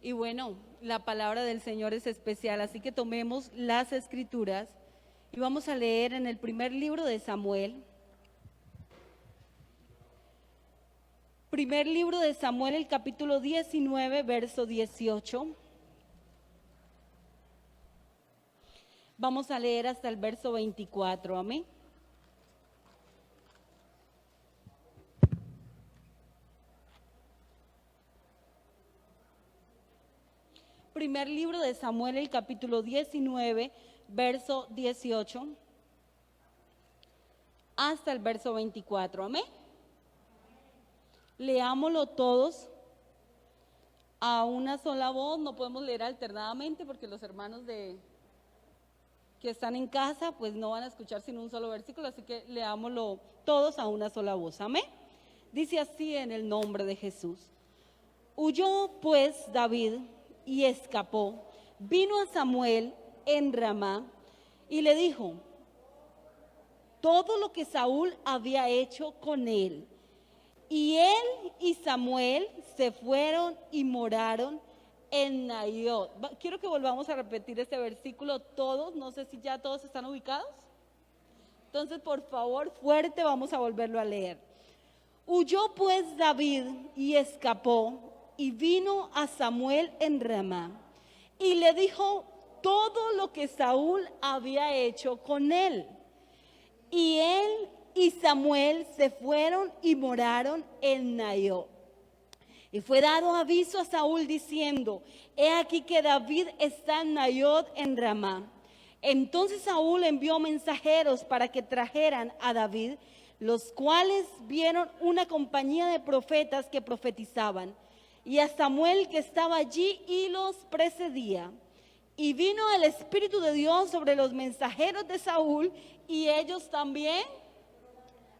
Y bueno, la palabra del Señor es especial, así que tomemos las escrituras y vamos a leer en el primer libro de Samuel. Primer libro de Samuel, el capítulo 19, verso 18. Vamos a leer hasta el verso 24, amén. Primer libro de Samuel, el capítulo 19, verso 18, hasta el verso 24, amén. Leámoslo todos a una sola voz, no podemos leer alternadamente porque los hermanos que están en casa pues no van a escuchar sino un solo versículo, así que leámoslo todos a una sola voz, amén. Dice así en el nombre de Jesús. Huyó pues David y escapó, vino a Samuel en Ramá y le dijo todo lo que Saúl había hecho con él. Y él y Samuel se fueron y moraron en Naiot. Quiero que volvamos a repetir este versículo todos, no sé si ya todos están ubicados. Entonces, por favor, fuerte, vamos a volverlo a leer. Huyó pues David y escapó y vino a Samuel en Ramá y le dijo todo lo que Saúl había hecho con él. Y él y Samuel se fueron y moraron en Naiot. Y fue dado aviso a Saúl diciendo, he aquí que David está en Naiot en Ramá. Entonces Saúl envió mensajeros para que trajeran a David, los cuales vieron una compañía de profetas que profetizaban, y a Samuel que estaba allí y los precedía. Y vino el Espíritu de Dios sobre los mensajeros de Saúl, y ellos también,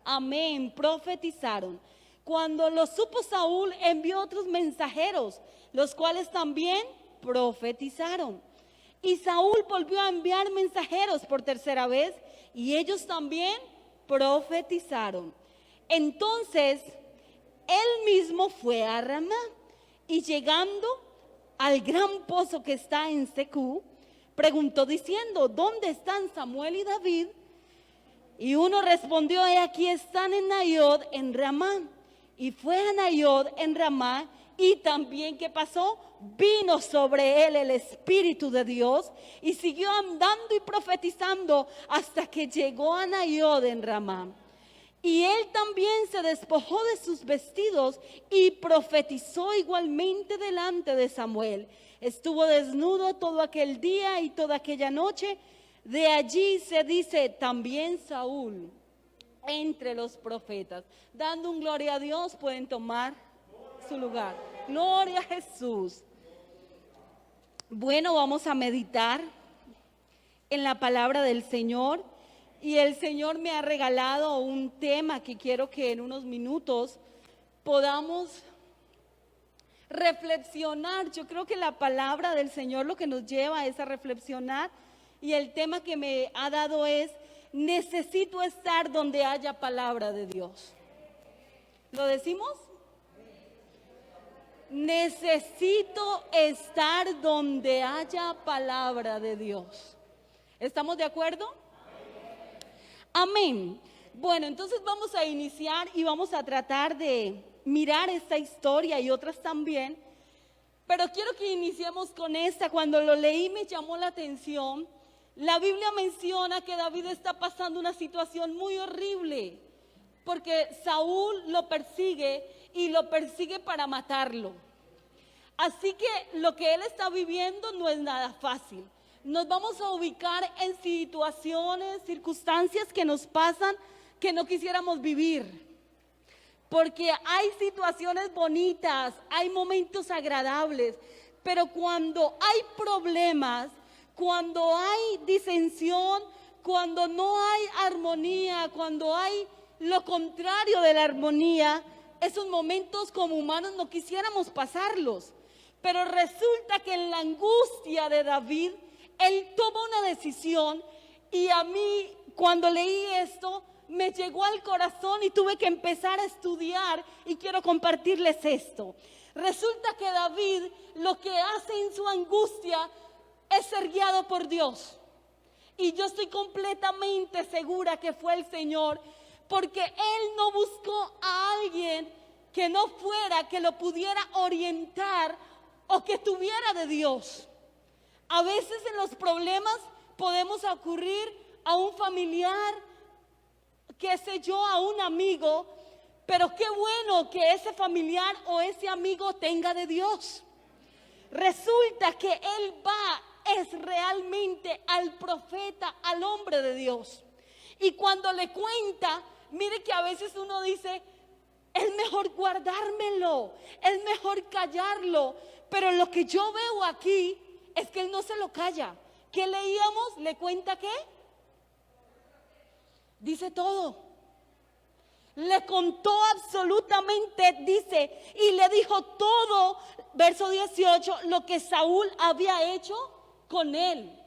amén, profetizaron. Cuando lo supo Saúl, envió otros mensajeros, los cuales también profetizaron. Y Saúl volvió a enviar mensajeros por tercera vez, y ellos también profetizaron. Entonces, él mismo fue a Ramá, y llegando al gran pozo que está en Secú, preguntó diciendo, ¿dónde están Samuel y David? Y uno respondió, he aquí están en Naiot en Ramá. Y fue a Naiot en Ramá, y también, ¿qué pasó? Vino sobre él el Espíritu de Dios, y siguió andando y profetizando hasta que llegó a Naiot en Ramá. Y él también se despojó de sus vestidos y profetizó igualmente delante de Samuel. Estuvo desnudo todo aquel día y toda aquella noche. De allí se dice también Saúl entre los profetas. Dando un gloria a Dios, pueden tomar su lugar. Gloria a Jesús. Bueno, vamos a meditar en la palabra del Señor. Y el Señor me ha regalado un tema que quiero que en unos minutos podamos reflexionar. Yo creo que la palabra del Señor lo que nos lleva es a reflexionar. Y el tema que me ha dado es, necesito estar donde haya palabra de Dios. ¿Lo decimos? Necesito estar donde haya palabra de Dios. ¿Estamos de acuerdo? Amén. Bueno, entonces vamos a iniciar y vamos a tratar de mirar esta historia y otras también. Pero quiero que iniciemos con esta. Cuando lo leí me llamó la atención. La Biblia menciona que David está pasando una situación muy horrible, porque Saúl lo persigue y lo persigue para matarlo. Así que lo que él está viviendo no es nada fácil. Nos vamos a ubicar en situaciones, circunstancias que nos pasan que no quisiéramos vivir. Porque hay situaciones bonitas, hay momentos agradables, pero cuando hay problemas, cuando hay disensión, cuando no hay armonía, cuando hay lo contrario de la armonía, esos momentos como humanos no quisiéramos pasarlos. Pero resulta que en la angustia de David, él toma una decisión, y a mí cuando leí esto me llegó al corazón y tuve que empezar a estudiar y quiero compartirles esto. Resulta que David lo que hace en su angustia es ser guiado por Dios. Y yo estoy completamente segura que fue el Señor, porque él no buscó a alguien que no fuera, que lo pudiera orientar o que tuviera de Dios. A veces en los problemas podemos acudir a un familiar, qué sé yo, a un amigo, pero qué bueno que ese familiar o ese amigo tenga de Dios. Resulta que él es realmente al profeta, al hombre de Dios. Y cuando le cuenta, mire que a veces uno dice, es mejor guardármelo, es mejor callarlo. Pero lo que yo veo aquí es que él no se lo calla. ¿Qué leíamos? ¿Le cuenta qué? Dice todo. Le contó absolutamente, dice, y le dijo todo, verso 18, lo que Saúl había hecho con él.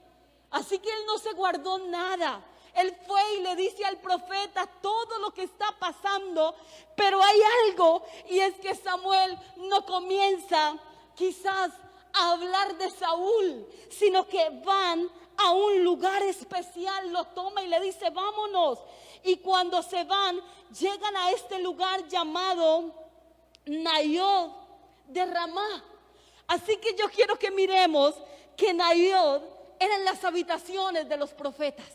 Así que él no se guardó nada. Él fue y le dice al profeta todo lo que está pasando, pero hay algo, y es que Samuel no comienza quizás a hablar de Saúl, sino que van a un lugar especial, lo toma y le dice, vámonos. Y cuando se van, llegan a este lugar llamado Naiot de Ramá. Así que yo quiero que miremos que Naiot eran las habitaciones de los profetas.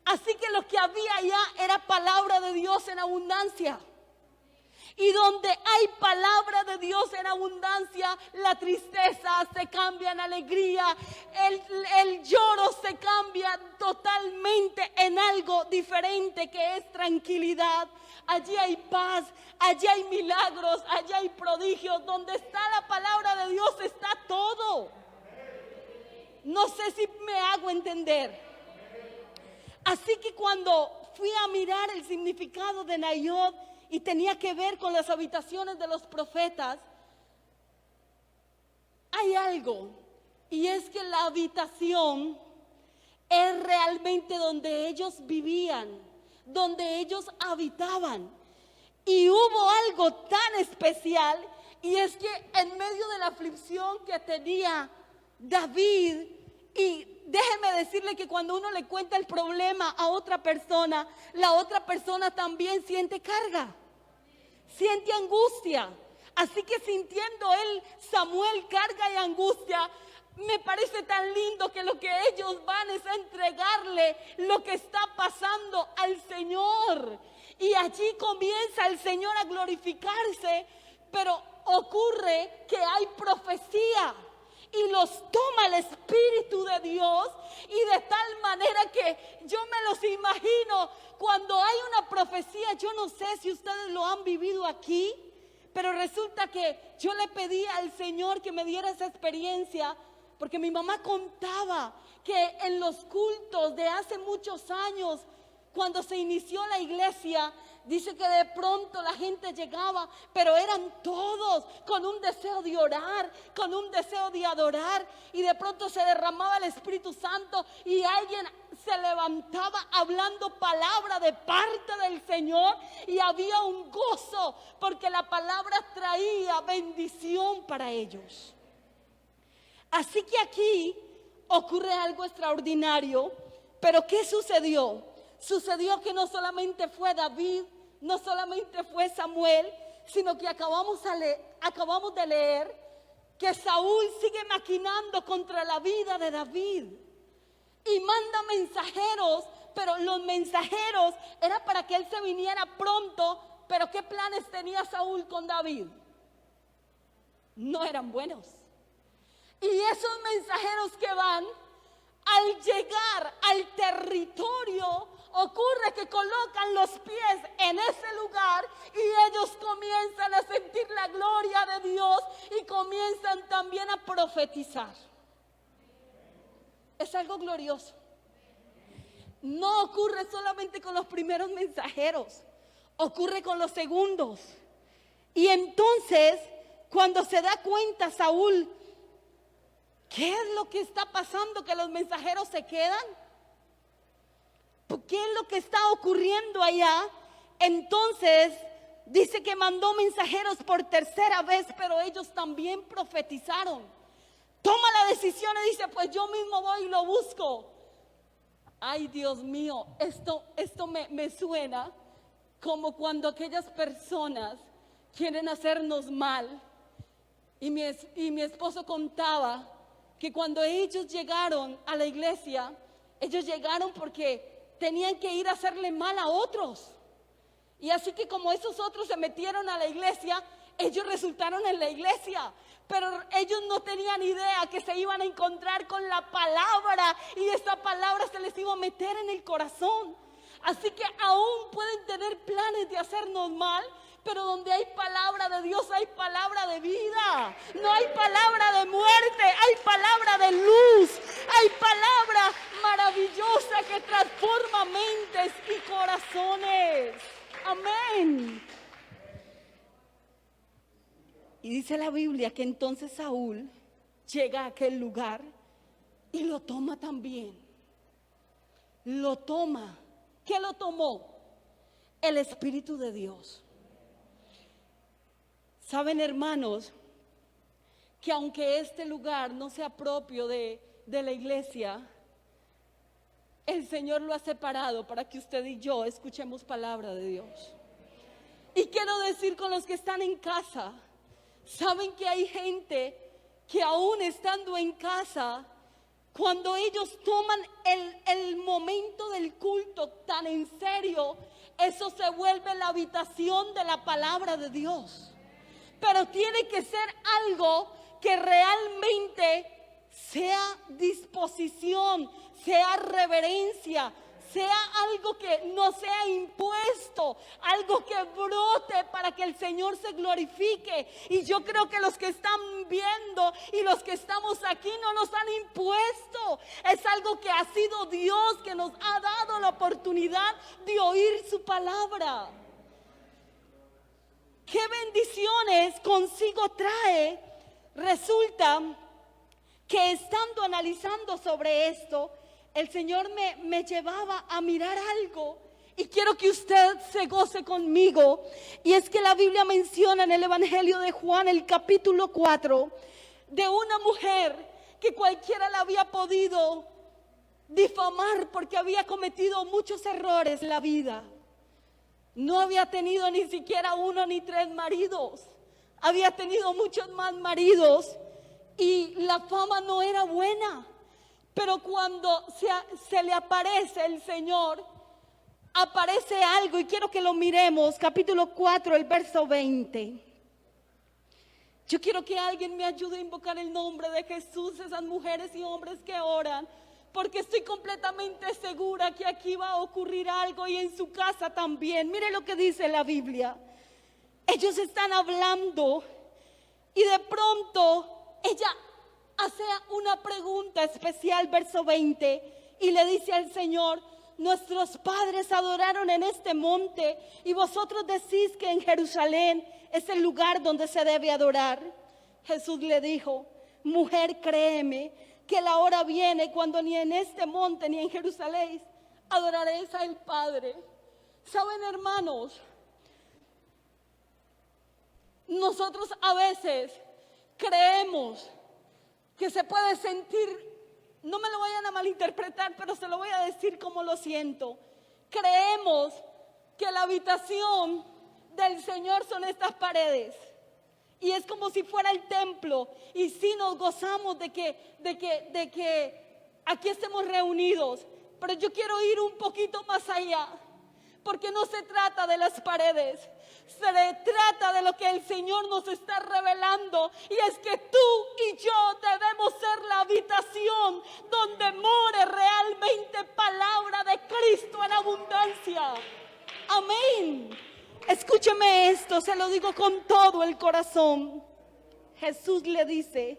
Así que lo que había allá era palabra de Dios en abundancia. Y donde hay palabra de Dios en abundancia, la tristeza se cambia en alegría, el lloro se cambia totalmente en algo diferente que es tranquilidad. Allí hay paz, allí hay milagros, allí hay prodigios. Donde está la palabra de Dios está todo. No sé si me hago entender. Así que cuando fui a mirar el significado de Naiot y tenía que ver con las habitaciones de los profetas, hay algo, y es que la habitación es realmente donde ellos vivían, donde ellos habitaban. Y hubo algo tan especial, y es que en medio de la aflicción que tenía David, y déjeme decirle que cuando uno le cuenta el problema a otra persona, la otra persona también siente carga, siente angustia. Así que sintiendo él, Samuel, carga y angustia, me parece tan lindo que lo que ellos van es a entregarle lo que está pasando al Señor. Y allí comienza el Señor a glorificarse, pero ocurre que hay profecía. Y los toma el Espíritu de Dios, y de tal manera que yo me los imagino cuando hay una profecía. Yo no sé si ustedes lo han vivido aquí, pero resulta que yo le pedí al Señor que me diera esa experiencia, porque mi mamá contaba que en los cultos de hace muchos años, cuando se inició la iglesia, dice que de pronto la gente llegaba, pero eran todos con un deseo de orar, con un deseo de adorar, y de pronto se derramaba el Espíritu Santo y alguien se levantaba hablando palabra de parte del Señor, y había un gozo porque la palabra traía bendición para ellos. Así que aquí ocurre algo extraordinario, pero ¿qué sucedió? Sucedió que no solamente fue David, no solamente fue Samuel, sino que acabamos de leer que Saúl sigue maquinando contra la vida de David y manda mensajeros, pero los mensajeros era para que él se viniera pronto. Pero ¿qué planes tenía Saúl con David? No eran buenos. Y esos mensajeros que van, al llegar al territorio, ocurre que colocan los pies en ese lugar y ellos comienzan a sentir la gloria de Dios y comienzan también a profetizar. Es algo glorioso. No ocurre solamente con los primeros mensajeros, ocurre con los segundos. Y entonces, cuando se da cuenta Saúl, ¿qué es lo que está pasando? Que los mensajeros se quedan. ¿Qué es lo que está ocurriendo allá? Entonces dice que mandó mensajeros por tercera vez, pero ellos también profetizaron. Toma la decisión y dice, pues yo mismo voy y lo busco. Ay, Dios mío, esto me suena como cuando aquellas personas quieren hacernos mal. Y mi esposo contaba que cuando ellos llegaron a la iglesia, ellos llegaron porque tenían que ir a hacerle mal a otros. Y así que como esos otros se metieron a la iglesia, ellos resultaron en la iglesia. Pero ellos no tenían idea que se iban a encontrar con la palabra y esa palabra se les iba a meter en el corazón. Así que aún pueden tener planes de hacernos mal, pero donde hay palabra de Dios hay palabra de vida. No hay palabra de muerte, hay palabra de luz, hay palabra maravillosa que transforma mentes y corazones. Amén. Y dice la Biblia que entonces Saúl llega a aquel lugar y lo toma también. Lo toma. ¿Qué lo tomó? El Espíritu de Dios. Saben, hermanos, que aunque este lugar no sea propio de la iglesia, el Señor lo ha separado para que usted y yo escuchemos palabra de Dios. Y quiero decir con los que están en casa, saben que hay gente que aún estando en casa, cuando ellos toman el momento del culto tan en serio, eso se vuelve la habitación de la palabra de Dios. Pero tiene que ser algo que realmente sea disposición, sea reverencia, sea algo que no sea impuesto, algo que brote para que el Señor se glorifique. Y yo creo que los que están viendo y los que estamos aquí no nos han impuesto. Es algo que ha sido Dios que nos ha dado la oportunidad de oír su palabra. ¿Qué bendiciones consigo trae? Resulta que estando analizando sobre esto, el Señor me llevaba a mirar algo y quiero que usted se goce conmigo. Y es que la Biblia menciona en el Evangelio de Juan, el capítulo 4, de una mujer que cualquiera la había podido difamar porque había cometido muchos errores en la vida. No había tenido ni siquiera 1 ni 3 maridos, había tenido muchos más maridos y la fama no era buena. Pero cuando se le aparece el Señor, aparece algo y quiero que lo miremos, capítulo 4, el verso 20. Yo quiero que alguien me ayude a invocar el nombre de Jesús, esas mujeres y hombres que oran, porque estoy completamente segura que aquí va a ocurrir algo y en su casa también. Mire lo que dice la Biblia. Ellos están hablando y de pronto ella hace una pregunta especial, verso 20, y le dice al Señor: nuestros padres adoraron en este monte y vosotros decís que en Jerusalén es el lugar donde se debe adorar. Jesús le dijo: mujer, créeme que la hora viene cuando ni en este monte ni en Jerusalén adoraréis al Padre. Saben, hermanos, nosotros a veces creemos que se puede sentir, no me lo vayan a malinterpretar, pero se lo voy a decir como lo siento. Creemos que la habitación del Señor son estas paredes. Y es como si fuera el templo. Y sí nos gozamos de que aquí estemos reunidos. Pero yo quiero ir un poquito más allá. Porque no se trata de las paredes. Se trata de lo que el Señor nos está revelando. Y es que tú y yo debemos ser la habitación donde more realmente palabra de Cristo en abundancia. Amén. Escúcheme esto, se lo digo con todo el corazón. Jesús le dice: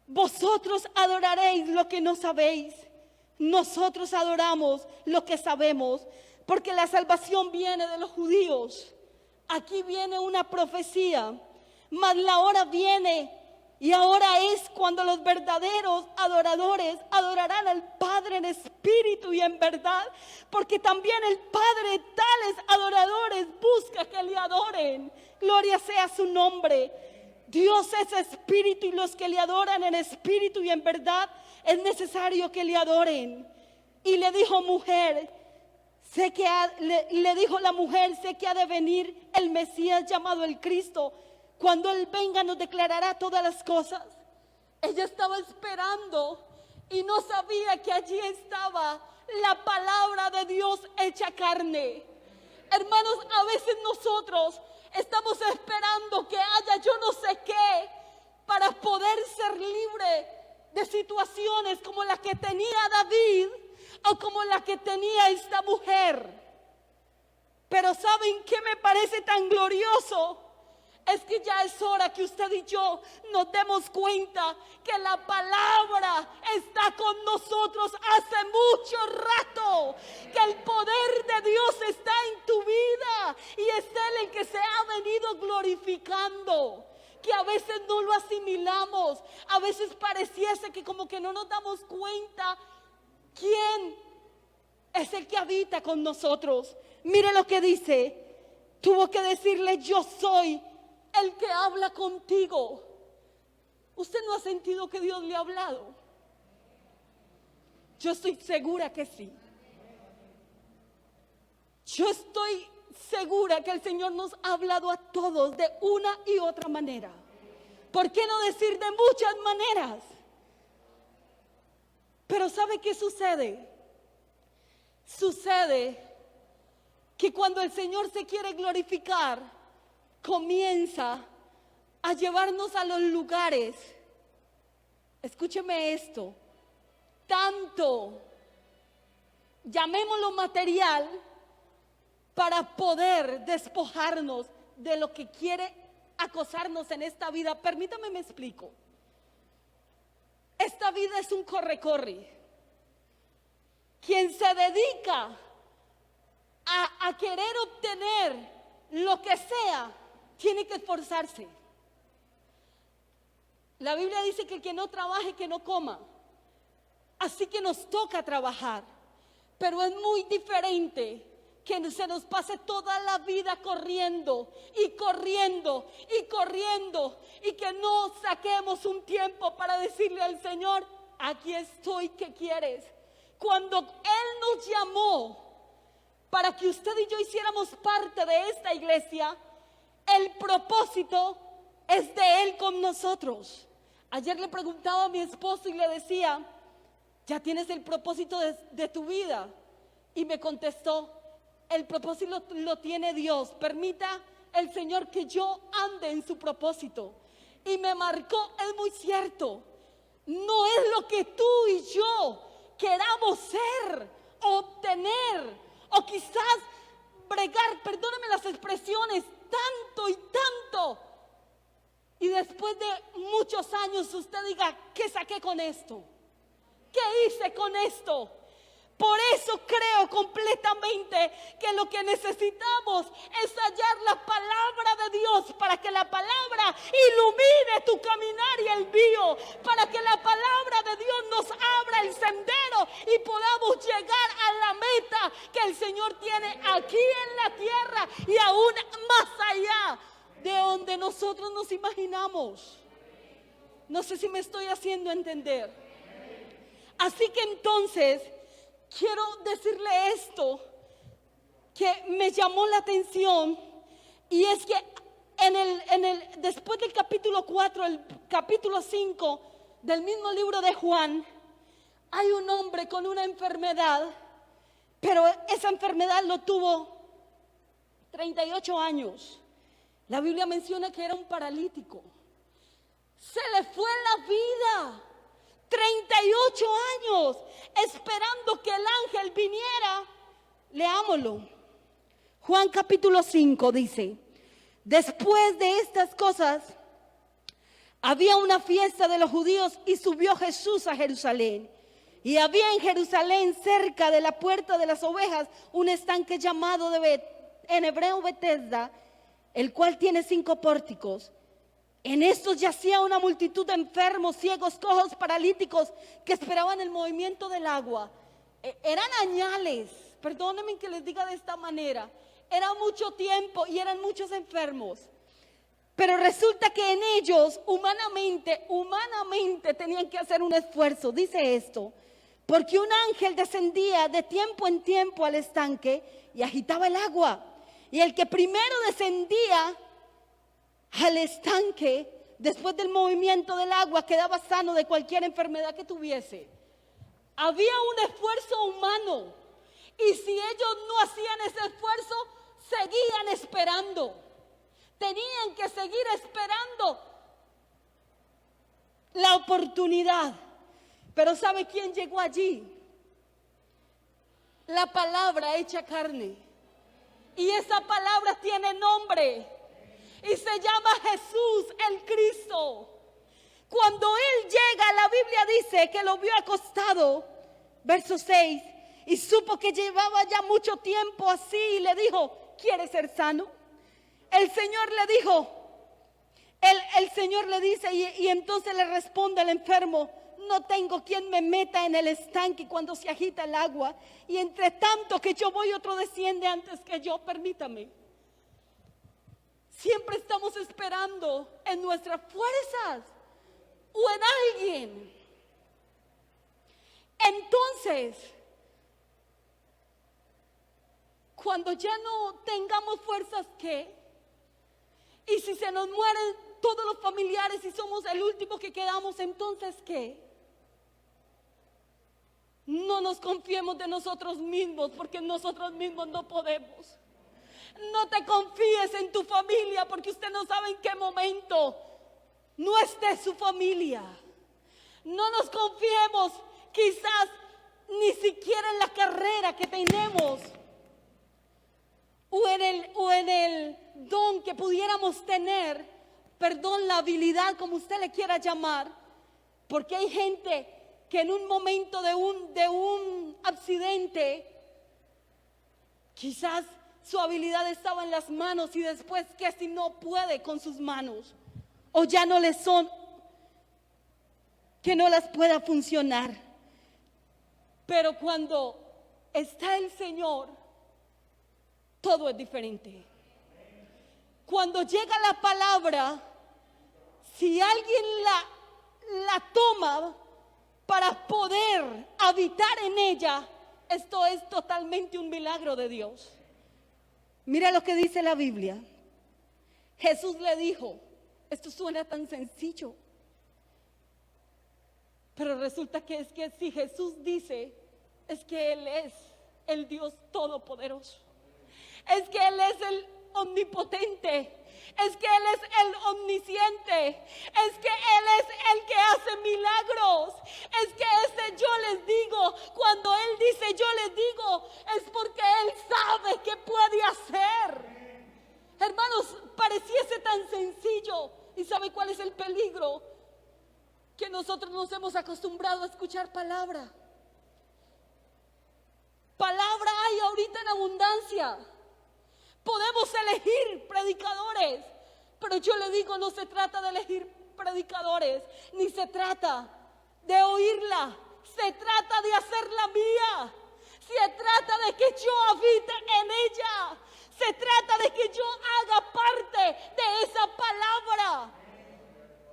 vosotros adoraréis lo que no sabéis. Nosotros adoramos lo que sabemos, porque la salvación viene de los judíos. Aquí viene una profecía, mas la hora viene Y ahora es cuando los verdaderos adoradores adorarán al Padre en espíritu y en verdad, porque también el Padre tales adoradores busca que le adoren. Gloria sea su nombre. Dios es espíritu y los que le adoran en espíritu y en verdad es necesario que le adoren. Y le dijo mujer, le dijo la mujer, sé que ha de venir el Mesías llamado el Cristo. Cuando Él venga nos declarará todas las cosas. Ella estaba esperando y no sabía que allí estaba la palabra de Dios hecha carne. Hermanos, a veces nosotros estamos esperando que haya yo no sé qué para poder ser libre de situaciones como la que tenía David o como la que tenía esta mujer. Pero ¿saben qué me parece tan glorioso? Es que ya es hora que usted y yo nos demos cuenta que la palabra está con nosotros hace mucho rato, que el poder de Dios está en tu vida y es Él el que se ha venido glorificando, que a veces no lo asimilamos, a veces pareciese que como que no nos damos cuenta quién es el que habita con nosotros. Mire lo que dice, tuvo que decirle yo soy el que habla contigo. ¿Usted no ha sentido que Dios le ha hablado? Yo estoy segura que sí. Yo estoy segura que el Señor nos ha hablado a todos de una y otra manera. ¿Por qué no decir de muchas maneras? Pero ¿sabe qué sucede? Sucede que cuando el Señor se quiere glorificar, comienza a llevarnos a los lugares, escúcheme esto, tanto, llamémoslo material, para poder despojarnos de lo que quiere acosarnos en esta vida. Permítame me explico. Esta vida es un corre-corre. Quien se dedica a querer obtener lo que sea, tiene que esforzarse. La Biblia dice que el que no trabaje, que no coma. Así que nos toca trabajar. Pero es muy diferente que se nos pase toda la vida corriendo y corriendo y corriendo y que no saquemos un tiempo para decirle al Señor, aquí estoy, ¿qué quieres? Cuando Él nos llamó para que usted y yo hiciéramos parte de esta iglesia, el propósito es de Él con nosotros. Ayer le preguntaba a mi esposo y le decía, ¿ya tienes el propósito de tu vida? Y me contestó, el propósito lo tiene Dios. Permita el Señor que yo ande en su propósito. Y me marcó, es muy cierto, no es lo que tú y yo queramos ser, obtener, o quizás bregar, perdóname las expresiones, tanto y tanto. Y después de muchos años usted diga, ¿qué saqué con esto? ¿Qué hice con esto? Por eso creo completamente que lo que necesitamos es hallar la palabra de Dios, para que la palabra ilumine tu caminar y el mío, para que la palabra de Dios nos abra el sendero y podamos llegar a la meta que el Señor tiene aquí en la tierra y aún más allá de donde nosotros nos imaginamos. No sé si me estoy haciendo entender. Así que entonces quiero decirle esto que me llamó la atención, y es que después del capítulo 4, el capítulo 5 del mismo libro de Juan, hay un hombre con una enfermedad, pero esa enfermedad lo tuvo 38 años. La Biblia menciona que era un paralítico. Se le fue la vida. 38 años esperando que el ángel viniera. Leámoslo. Juan capítulo 5 dice: después de estas cosas había una fiesta de los judíos y subió Jesús a Jerusalén. Y había en Jerusalén, cerca de la puerta de las ovejas, un estanque llamado en hebreo Betesda, el cual tiene 5 pórticos. En estos yacía una multitud de enfermos, ciegos, cojos, paralíticos, que esperaban el movimiento del agua. Eran añales, perdónenme que les diga de esta manera, era mucho tiempo y eran muchos enfermos. Pero resulta que en ellos, humanamente, tenían que hacer un esfuerzo. Dice esto, porque un ángel descendía de tiempo en tiempo al estanque y agitaba el agua. Y el que primero descendía al estanque, después del movimiento del agua, quedaba sano de cualquier enfermedad que tuviese. Había un esfuerzo humano, y si ellos no hacían ese esfuerzo, seguían esperando. Tenían que seguir esperando la oportunidad. Pero ¿sabe quién llegó allí? La palabra hecha carne. Y esa palabra tiene nombre. Y se llama Jesús el Cristo. Cuando Él llega, la Biblia dice que lo vio acostado, verso 6, y supo que llevaba ya mucho tiempo así y le dijo, ¿quieres ser sano? El Señor le dijo, el Señor le dice y entonces le responde al enfermo, no tengo quien me meta en el estanque cuando se agita el agua, y entre tanto que yo voy otro desciende antes que yo, permítame. Siempre estamos esperando en nuestras fuerzas o en alguien. Entonces, cuando ya no tengamos fuerzas, ¿qué? Y si se nos mueren todos los familiares y somos el último que quedamos, entonces ¿qué? No nos confiemos de nosotros mismos, porque nosotros mismos no podemos. No te confíes en tu familia, porque usted no sabe en qué momento no esté su familia. No nos confiemos quizás ni siquiera en la carrera que tenemos o en el don que pudiéramos tener, perdón, la habilidad, como usted le quiera llamar, porque hay gente que en un momento de un accidente, quizás su habilidad estaba en las manos y después que si no puede con sus manos o ya no le son, que no las pueda funcionar. Pero cuando está el Señor, todo es diferente. Cuando llega la palabra, si alguien la toma para poder habitar en ella, esto es totalmente un milagro de Dios. Mira lo que dice la Biblia. Jesús le dijo, esto suena tan sencillo, pero resulta que es que si Jesús dice, es que Él es el Dios todopoderoso. Es que Él es el omnipotente. Es que Él es el omnisciente. Es que Él es el que hace milagros. Es que yo les digo, cuando Él dice yo les digo, es porque Él sabe qué puede hacer. Hermanos, pareciese tan sencillo. ¿Y sabe cuál es el peligro? Que nosotros nos hemos acostumbrado a escuchar palabra. Palabra hay ahorita en abundancia. Podemos elegir predicadores, pero yo le digo, no se trata de elegir predicadores, ni se trata de oírla, se trata de hacerla mía, se trata de que yo habite en ella, se trata de que yo haga parte de esa palabra.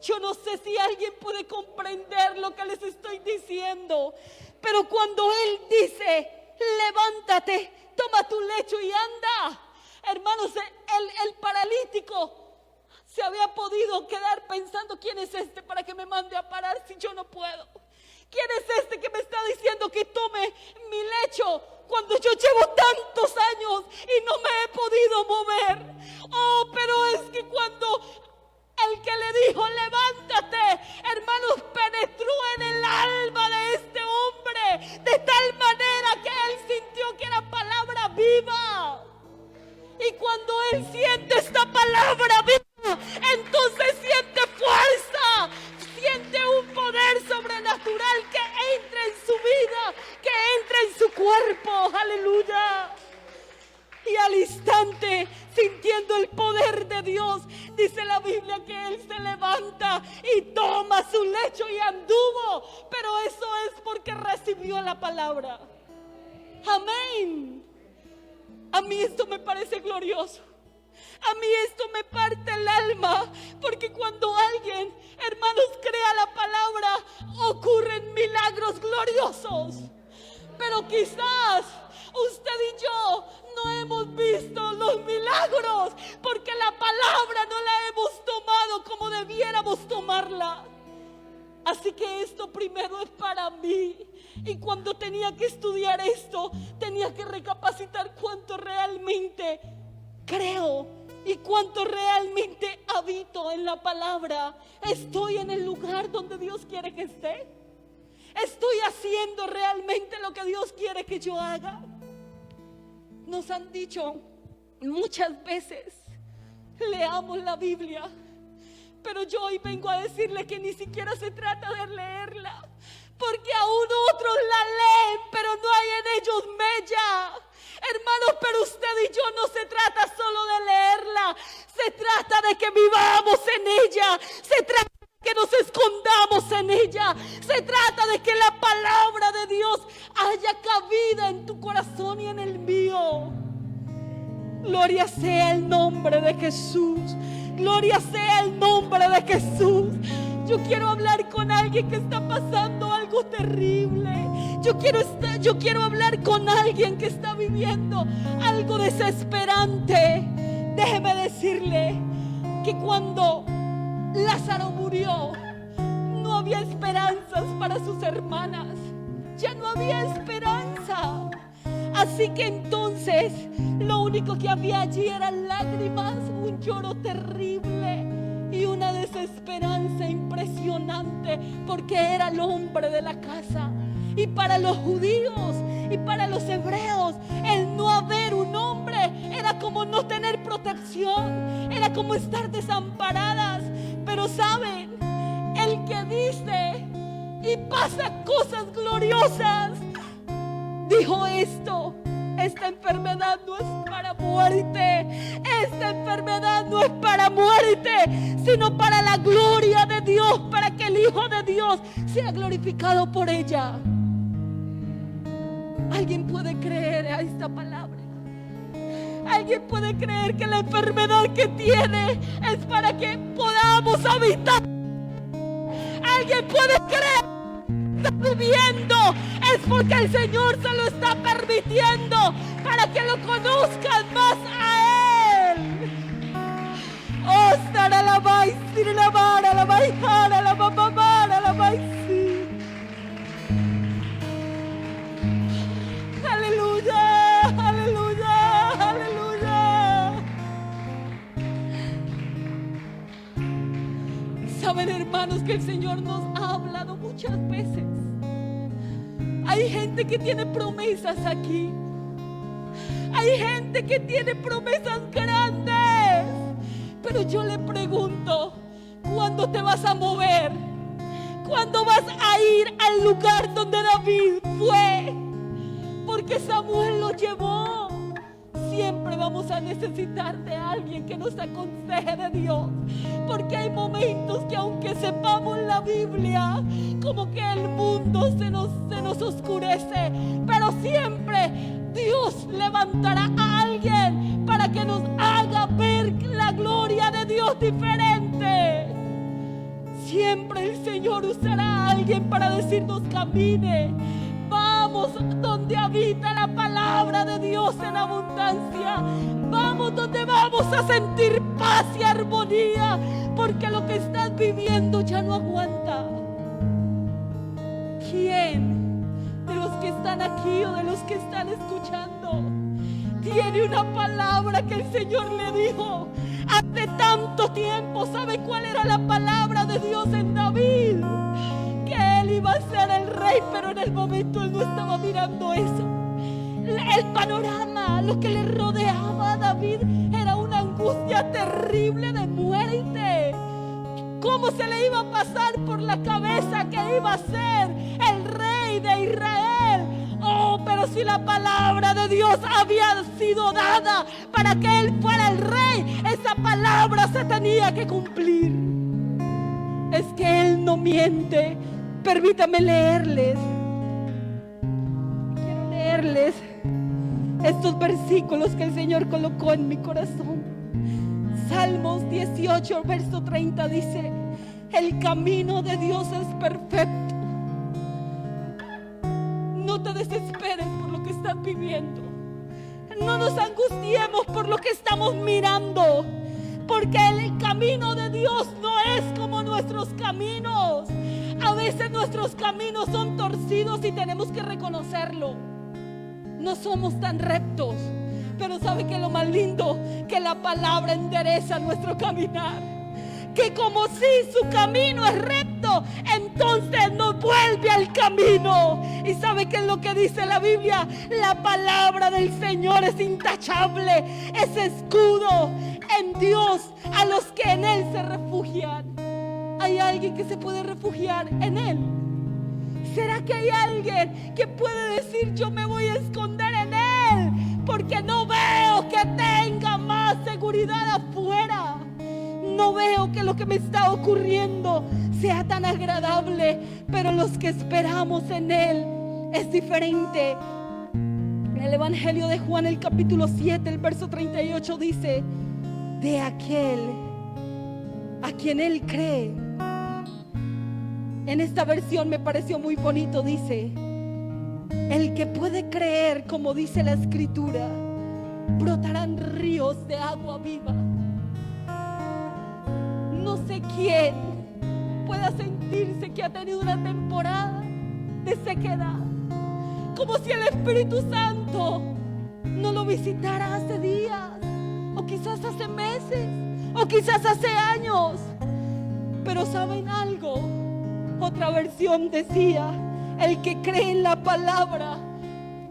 Yo no sé si alguien puede comprender lo que les estoy diciendo, pero cuando Él dice, levántate, toma tu lecho y anda. Hermanos, el paralítico se había podido quedar pensando, ¿quién es este para que me mande a parar si yo no puedo? ¿Quién es este que me está diciendo que tome mi lecho cuando yo llevo tantos años y no me he podido mover? Oh, pero es que cuando el que le dijo, levántate, hermanos, penetró en el alma de este hombre de tal manera que él sintió que era palabra viva. Y cuando él siente esta palabra viva, entonces siente fuerza, siente un poder sobrenatural que entra en su vida, que entra en su cuerpo. Aleluya. Y al instante, sintiendo el poder de de Dios, dice la Biblia que Él se levanta y toma su lecho y anduvo. Pero eso es porque recibió la palabra. Amén. A mí esto me parece glorioso. A mí esto me parte el alma, porque cuando alguien, hermanos, crea la palabra, ocurren milagros gloriosos. Pero quizás usted y yo no hemos visto los milagros, porque la palabra no la hemos tomado como debiéramos tomarla. Así que esto primero es para mí. Y cuando tenía que estudiar esto, tenía que recapacitar cuánto realmente creo y cuánto realmente habito en la palabra. Estoy en el lugar donde Dios quiere que esté. Estoy haciendo realmente lo que Dios quiere que yo haga. Nos han dicho muchas veces, leamos la Biblia. Pero yo hoy vengo a decirle que ni siquiera se trata de leerla, porque aún otros la leen, pero no hay en ellos mella. Hermanos, pero usted y yo no se trata solo de leerla, se trata de que vivamos en ella, se trata de que nos escondamos en ella, se trata de que la palabra de Dios haya cabida en tu corazón y en el mío. Gloria sea el nombre de Jesús. Gloria sea el nombre de Jesús. Yo quiero hablar con alguien que está pasando algo terrible. Yo quiero hablar con alguien que está viviendo algo desesperante. Déjeme decirle que cuando Lázaro murió, no había esperanzas para sus hermanas. Ya no había esperanza. Así que entonces lo único que había allí eran lágrimas, un lloro terrible y una desesperanza impresionante, porque era el hombre de la casa. Y para los judíos y para los hebreos, el no haber un hombre era como no tener protección, era como estar desamparadas. Pero saben, el que dice y pasa cosas gloriosas, dijo esto: esta enfermedad no es para muerte, esta enfermedad no es para muerte, sino para la gloria de Dios, para que el Hijo de Dios sea glorificado por ella. ¿Alguien puede creer a esta palabra? ¿Alguien puede creer que la enfermedad que tiene es para que podamos habitar? ¿Alguien puede creer que está viviendo es porque el Señor se lo está permitiendo para que lo conozcan más a Él? Oh, estará la maíz, la vara, la maijana, la mamamara, la maíz. Aleluya, aleluya, aleluya. Saben, hermanos, que el Señor nos ha hablado muchas veces. Hay gente que tiene promesas aquí. Hay gente que tiene promesas grandes. Pero yo le pregunto, ¿cuándo te vas a mover? ¿Cuándo vas a ir al lugar donde David fue? Porque Samuel lo llevó. Siempre vamos a necesitar de alguien que nos aconseje de Dios, porque hay momentos que aunque sepamos la Biblia, como que el mundo se nos oscurece, pero siempre Dios levantará a alguien para que nos haga ver la gloria de Dios diferente. Siempre el Señor usará a alguien para decirnos: camine. Vamos donde habita la palabra de Dios en abundancia. Vamos donde vamos a sentir paz y armonía, porque lo que estás viviendo ya no aguanta. ¿Quién de los que están aquí o de los que están escuchando tiene una palabra que el Señor le dijo hace tanto tiempo? ¿Sabe cuál era la palabra de Dios en David? Que él iba a ser el rey, pero en el momento él no estaba mirando eso. El panorama, lo que le rodeaba a David era una angustia terrible de muerte. ¿Cómo se le iba a pasar por la cabeza que iba a ser el rey de Israel? Oh, pero Pero si la palabra de Dios había sido dada para que Él fuera el rey, esa palabra se tenía que cumplir. Es que Él no miente. Permítame leerles. Quiero leerles estos versículos que el Señor colocó en mi corazón. Salmos 18, verso 30 dice: el camino de Dios es perfecto. No te desesperes por lo que estás viviendo. No nos angustiemos por lo que estamos mirando, porque el camino de Dios no es como nuestros caminos. A veces nuestros caminos son torcidos y tenemos que reconocerlo. No somos tan rectos. Pero ¿sabe qué es lo más lindo? Que la palabra endereza nuestro caminar. Que como si su camino es recto, entonces nos vuelve al camino. ¿Y sabe qué es lo que dice la Biblia? La palabra del Señor es intachable, es escudo en Dios a los que en Él se refugian. ¿Hay alguien que se puede refugiar en Él? ¿Será que hay alguien que puede decir: yo me voy a esconder en Él porque no veo que tenga más seguridad afuera? No veo que lo que me está ocurriendo sea tan agradable, pero los que esperamos en Él es diferente. En el Evangelio de Juan, el capítulo 7, el verso 38 dice: de aquel a quien Él cree. En esta versión me pareció muy bonito, dice: el que puede creer, como dice la Escritura, brotarán ríos de agua viva. No sé quién pueda sentirse que ha tenido una temporada de sequedad, como si el Espíritu Santo no lo visitara hace días, o quizás hace meses, o quizás hace años. Pero ¿saben algo? Otra versión decía: el que cree en la palabra,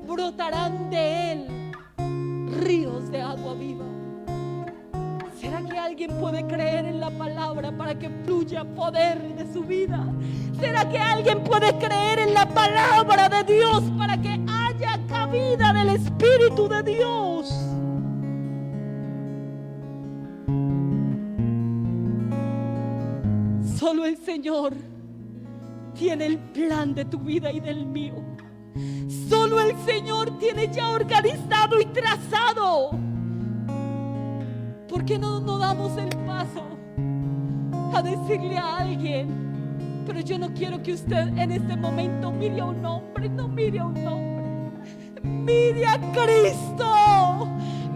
brotarán de él ríos de agua viva. ¿Será que alguien puede creer en la palabra para que fluya poder de su vida? ¿Será que alguien puede creer en la palabra de Dios para que haya cabida del Espíritu de Dios? Solo el Señor tiene el plan de tu vida y del mío. Solo el Señor tiene ya organizado y trazado. ¿Por qué no damos el paso a decirle a alguien: pero yo no quiero que usted en este momento mire a un hombre? No mire a un hombre, mire a Cristo,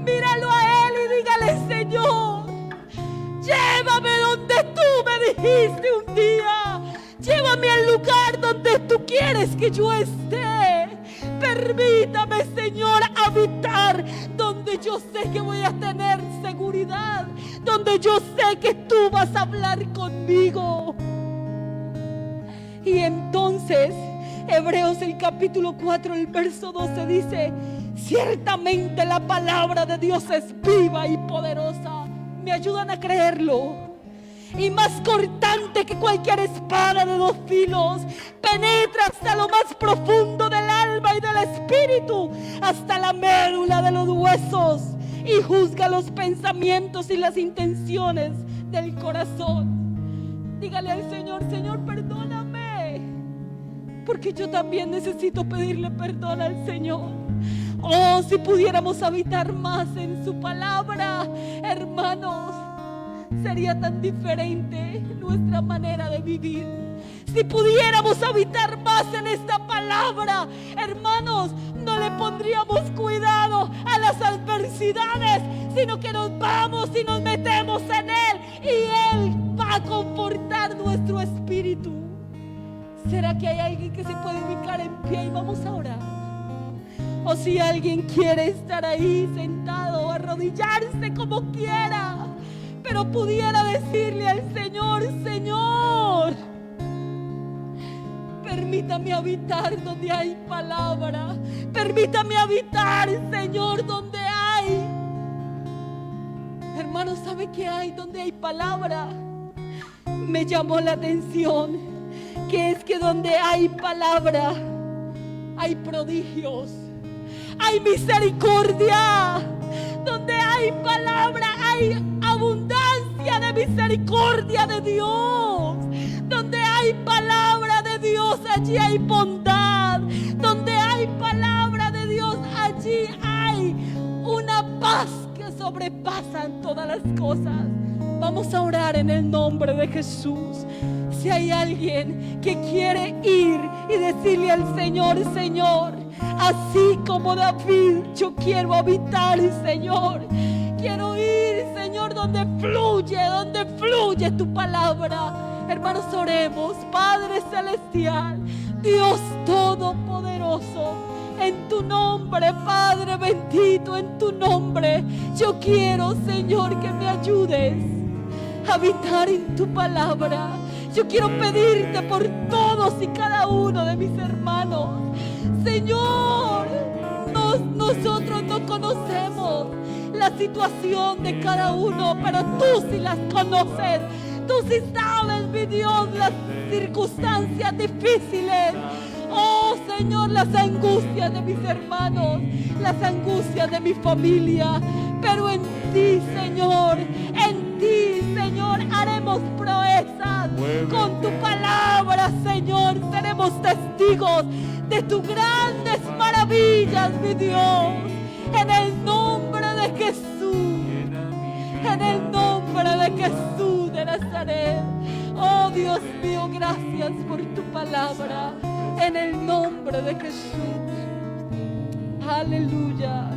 míralo a Él y dígale: Señor, llévame donde tú me dijiste un día. Llévame al lugar donde tú quieres que yo esté. Permítame, Señor, habitar donde yo sé que voy a tener seguridad, donde yo sé que tú vas a hablar conmigo. Y entonces, Hebreos el capítulo 4, el verso 12 dice: ciertamente la palabra de Dios es viva y poderosa. ¿Me ayudan a creerlo? Y más cortante que cualquier espada de dos filos, penetra hasta lo más profundo del alma y del espíritu, hasta la médula de los huesos, y juzga los pensamientos y las intenciones del corazón. Dígale al Señor: Señor, perdóname, porque yo también necesito pedirle perdón al Señor. Oh, si pudiéramos habitar más en su palabra, hermanos, sería tan diferente nuestra manera de vivir. Si pudiéramos habitar más en esta palabra, hermanos, no le pondríamos cuidado a las adversidades, sino que nos vamos y nos metemos en Él, y Él va a confortar nuestro espíritu. ¿Será que hay alguien que se puede ubicar en pie y vamos a orar? O si alguien quiere estar ahí sentado o arrodillarse, como quiera, pero pudiera decirle al Señor: Señor, permítame habitar donde hay palabra. Permítame habitar, Señor, donde hay. Hermanos, ¿sabe qué hay donde hay palabra? Me llamó la atención que es que donde hay palabra hay prodigios. hay misericordia. Donde hay palabra, hay abundancia de misericordia de Dios. Donde hay palabra de Dios, allí hay bondad. Donde hay palabra de Dios, allí hay una paz que sobrepasa todas las cosas. Vamos a orar en el nombre de Jesús. Si hay alguien que quiere ir y decirle al Señor: Señor, así como David, yo quiero habitar, Señor. Quiero ir, Señor, donde fluye tu palabra. Hermanos, oremos. Padre celestial, Dios todopoderoso, en tu nombre, Padre bendito, en tu nombre, yo quiero, Señor, que me ayudes a habitar en tu palabra. Yo quiero pedirte por todos y cada uno de mis hermanos. Señor, nosotros no conocemos la situación de cada uno, pero tú sí las conoces. Tú sí sabes, mi Dios, las circunstancias difíciles. Oh, Señor, las angustias de mis hermanos, las angustias de mi familia. Pero en ti, Señor, haremos proezas. Con tu palabra, Señor, seremos testigos de tus grandes maravillas, mi Dios. En el nombre de Jesús. En el nombre de Jesús de Nazaret. Oh, Dios mío, gracias por tu palabra. En el nombre de Jesús. Aleluya.